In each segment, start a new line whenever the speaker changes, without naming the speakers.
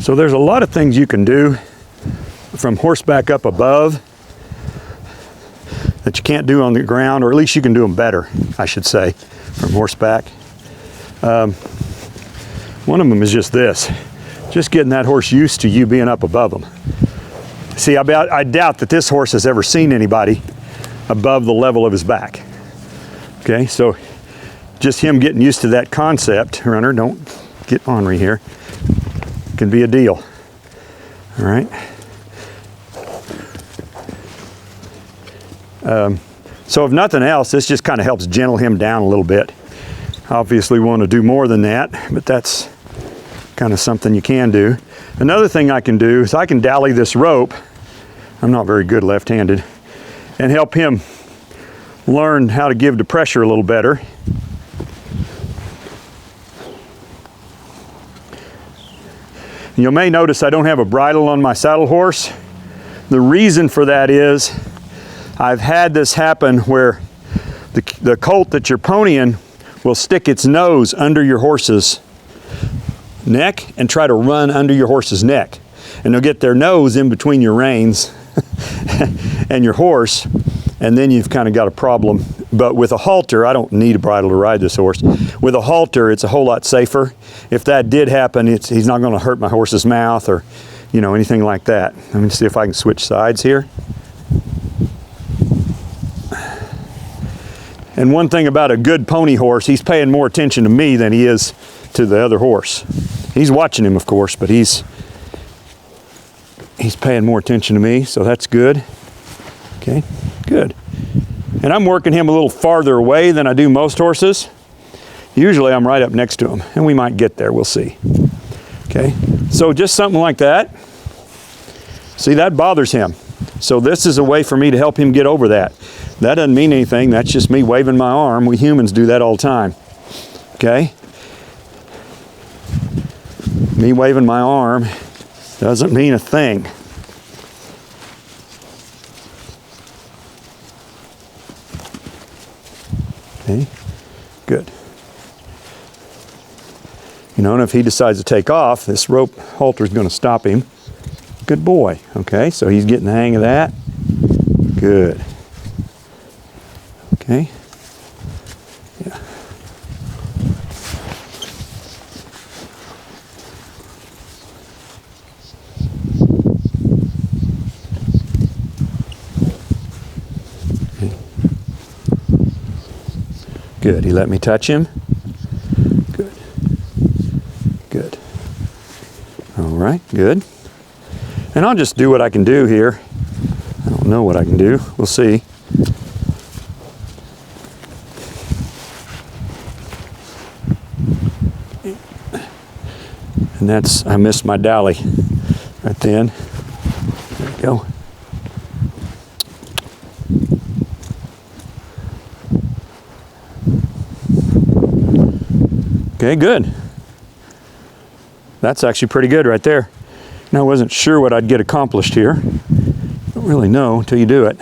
So there's a lot of things you can do from horseback up above that you can't do on the ground, or at least you can do them better, I should say, from horseback. One of them is just this, just getting that horse used to you being up above him. See, I doubt that this horse has ever seen anybody above the level of his back. Okay, so just him getting used to that concept, runner, don't get ornery here, can be a deal. All right. So if nothing else, this just kind of helps gentle him down a little bit. Obviously we want to do more than that, but that's kind of something you can do. Another thing I can do is I can dally this rope, I'm not very good left-handed, and help him learn how to give the pressure a little better. You may notice I don't have a bridle on my saddle horse. The reason for that is I've had this happen where the colt that you're ponying will stick its nose under your horse's neck and try to run under your horse's neck. And they'll get their nose in between your reins and your horse, and then you've kind of got a problem. But with a halter, I don't need a bridle to ride this horse. With a halter, it's a whole lot safer. If that did happen, he's not going to hurt my horse's mouth or, you know, anything like that. Let me see if I can switch sides here. And one thing about a good pony horse, he's paying more attention to me than he is to the other horse. He's watching him, of course, but he's paying more attention to me, so that's good. Okay, good. And I'm working him a little farther away than I do most horses. Usually I'm right up next to him, and we might get there, we'll see. Okay, so just something like that. See, that bothers him. So this is a way for me to help him get over that. That doesn't mean anything, that's just me waving my arm. We humans do that all the time. Okay? Me waving my arm doesn't mean a thing. Okay, good. You know, and if he decides to take off, this rope halter is going to stop him. Good boy. Okay, so he's getting the hang of that. Good. Okay. Yeah. Okay. Good. He let me touch him. Good. Good. All right. Good. And I'll just do what I can do here. I don't know what I can do. We'll see. And that's, I missed my dally right then. There we go. Okay, good. That's actually pretty good right there. Now, I wasn't sure what I'd get accomplished here. Don't really know until you do it.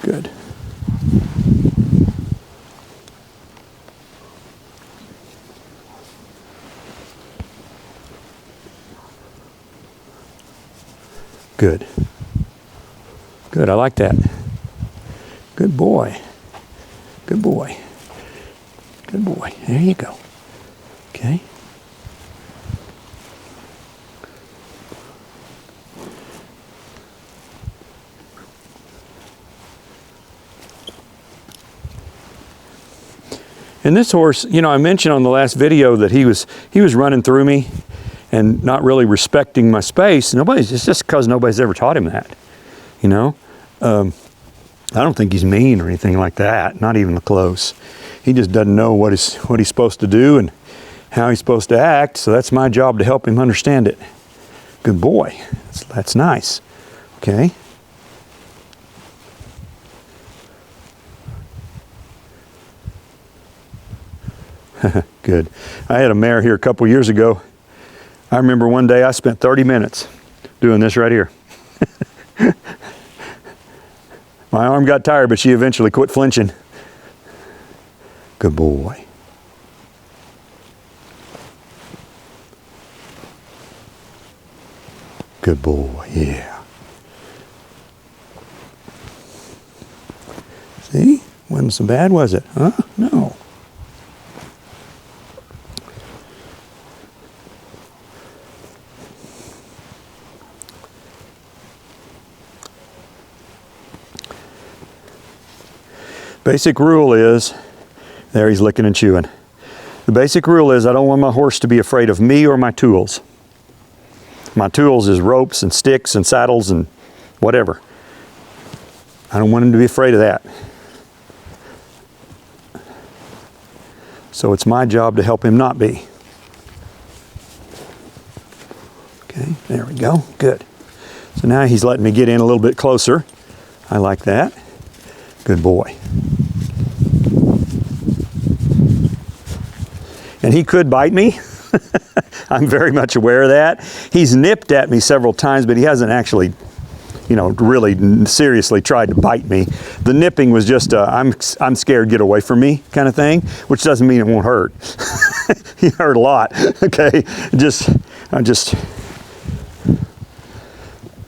Good. Good. Good, I like that. Good boy. Good boy. Good boy. There you go. Okay. And this horse, you know, I mentioned on the last video that he was running through me and not really respecting my space. It's just because nobody's ever taught him that, you know. I don't think he's mean or anything like that, not even close. He just doesn't know what he's supposed to do and how he's supposed to act, so that's my job to help him understand it. Good boy. That's nice. Okay. Good. I had a mare here a couple years ago. I remember one day I spent 30 minutes doing this right here. My arm got tired, but she eventually quit flinching. Good boy. Good boy, yeah. See? Wasn't so bad, was it? Huh? No. Basic rule is, there he's licking and chewing. The basic rule is I don't want my horse to be afraid of me or my tools. My tools is ropes and sticks and saddles and whatever. I don't want him to be afraid of that. So it's my job to help him not be. Okay, there we go, good. So now he's letting me get in a little bit closer. I like that. Good boy. And he could bite me. I'm very much aware of that. He's nipped at me several times, but he hasn't actually, you know, really seriously tried to bite me. The nipping was just I'm scared, get away from me kind of thing, which doesn't mean it won't hurt. He hurt a lot. Okay,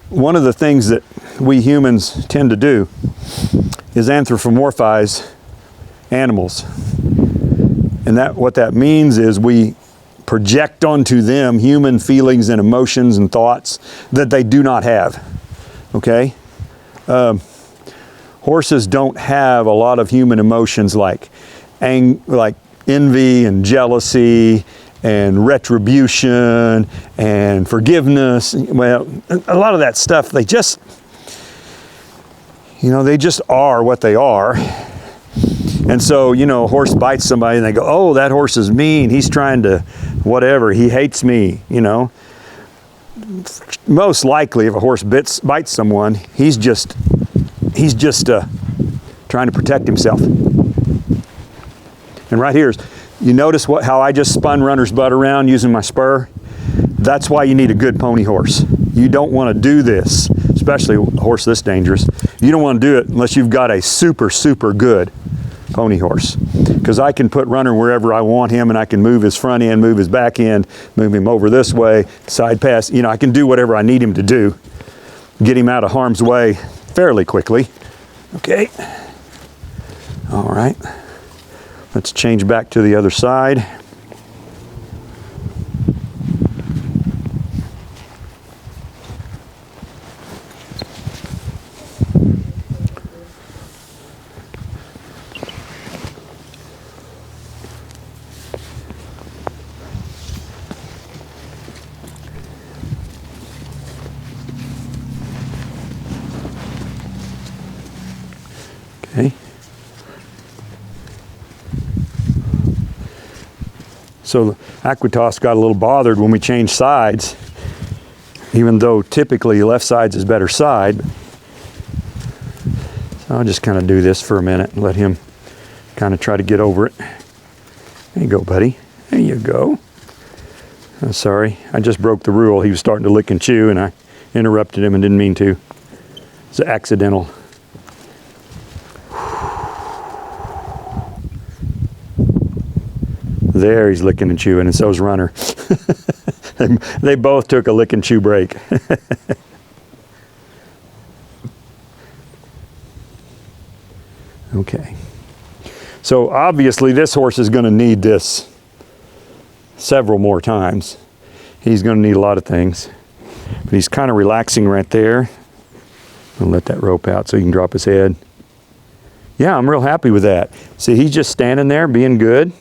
one of the things that we humans tend to do is anthropomorphize animals. And what that means is we project onto them human feelings and emotions and thoughts that they do not have. Okay? Horses don't have a lot of human emotions like envy and jealousy and retribution and forgiveness. Well, a lot of that stuff, they just are what they are. And so, you know, a horse bites somebody and they go, oh, that horse is mean. He's trying to whatever. He hates me, you know. Most likely if a horse bites someone, he's just trying to protect himself. And right here is, you notice how I just spun Runner's butt around using my spur? That's why you need a good pony horse. You don't want to do this, especially a horse this dangerous. You don't want to do it unless you've got a super, super good pony horse. Because I can put Runner wherever I want him, and I can move his front end, move his back end, move him over this way, side pass. You know, I can do whatever I need him to do. Get him out of harm's way fairly quickly. Okay. All right. Let's change back to the other side. Okay. So Aequitas got a little bothered when we changed sides, even though typically left side's his better side. So I'll just kind of do this for a minute and let him kind of try to get over it. There you go, buddy. There you go. I'm sorry, I just broke the rule. He was starting to lick and chew and I interrupted him and didn't mean to. It's accidental. There he's licking and chewing, and so's Runner. They both took a lick and chew break. Okay. So obviously this horse is going to need this several more times. He's going to need a lot of things. But he's kind of relaxing right there. I'll let that rope out so he can drop his head. Yeah, I'm real happy with that. See, he's just standing there being good.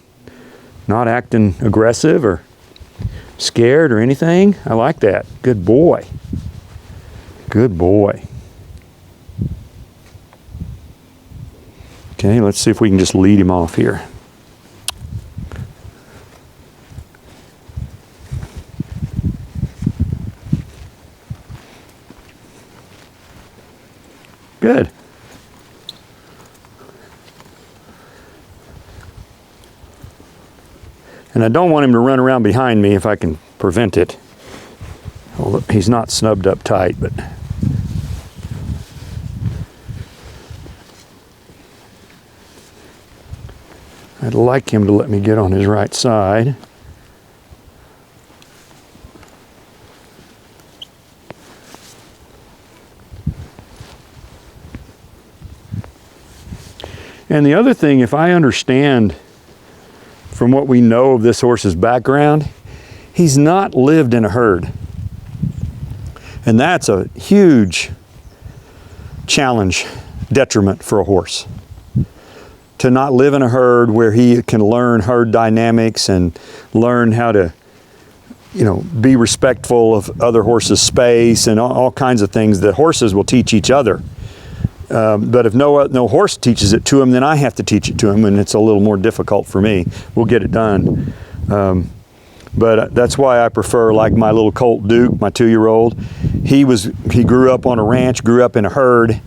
Not acting aggressive or scared or anything. I like that. Good boy. Good boy. Okay, let's see if we can just lead him off here. Good. And I don't want him to run around behind me if I can prevent it. Well, he's not snubbed up tight, but I'd like him to let me get on his right side. And the other thing, if I understand from what we know of this horse's background, he's not lived in a herd. And that's a huge challenge, detriment for a horse. To not live in a herd where he can learn herd dynamics and learn how to, you know, be respectful of other horses' space and all kinds of things that horses will teach each other. But if no horse teaches it to him, then I have to teach it to him, and it's a little more difficult for me. We'll get it done. But that's why I prefer, like my little colt Duke, my 2-year-old. He grew up on a ranch, grew up in a herd.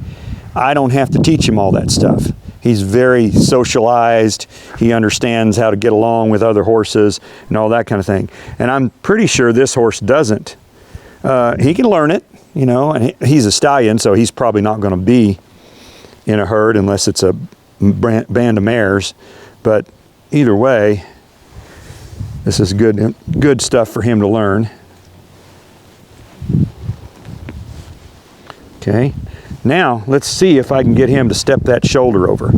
I don't have to teach him all that stuff. He's very socialized. He understands how to get along with other horses and all that kind of thing. And I'm pretty sure this horse doesn't. He can learn it, you know, and he's a stallion, so he's probably not going to be in a herd unless it's a band of mares. But either way, this is good stuff for him to learn. Okay, now let's see if I can get him to step that shoulder over.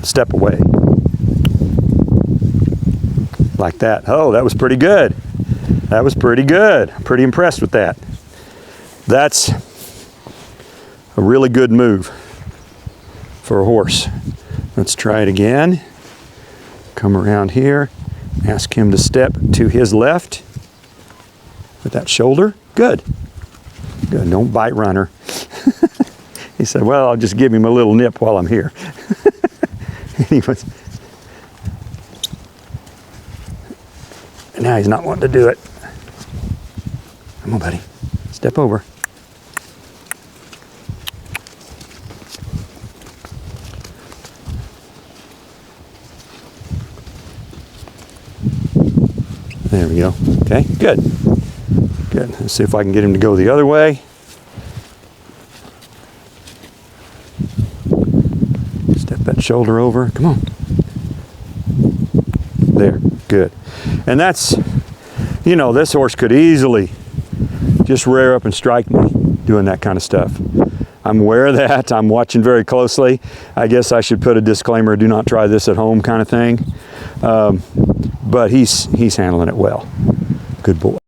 Step away. Like that. Oh, that was pretty good. That was pretty good. I'm pretty impressed with that. That's a really good move for a horse. Let's try it again. Come around here. Ask him to step to his left with that shoulder. Good. Good. Don't bite runner. He said, well, I'll just give him a little nip while I'm here. Anyways. Now he's not wanting to do it. Come on, buddy. Step over. There we go. Okay, good. Good. Let's see if I can get him to go the other way. Step that shoulder over. Come on. There. Good. And that's, you know, this horse could easily just rear up and strike me doing that kind of stuff. I'm aware of that. I'm watching very closely. I guess I should put a disclaimer, do not try this at home kind of thing. But he's handling it well. Good boy.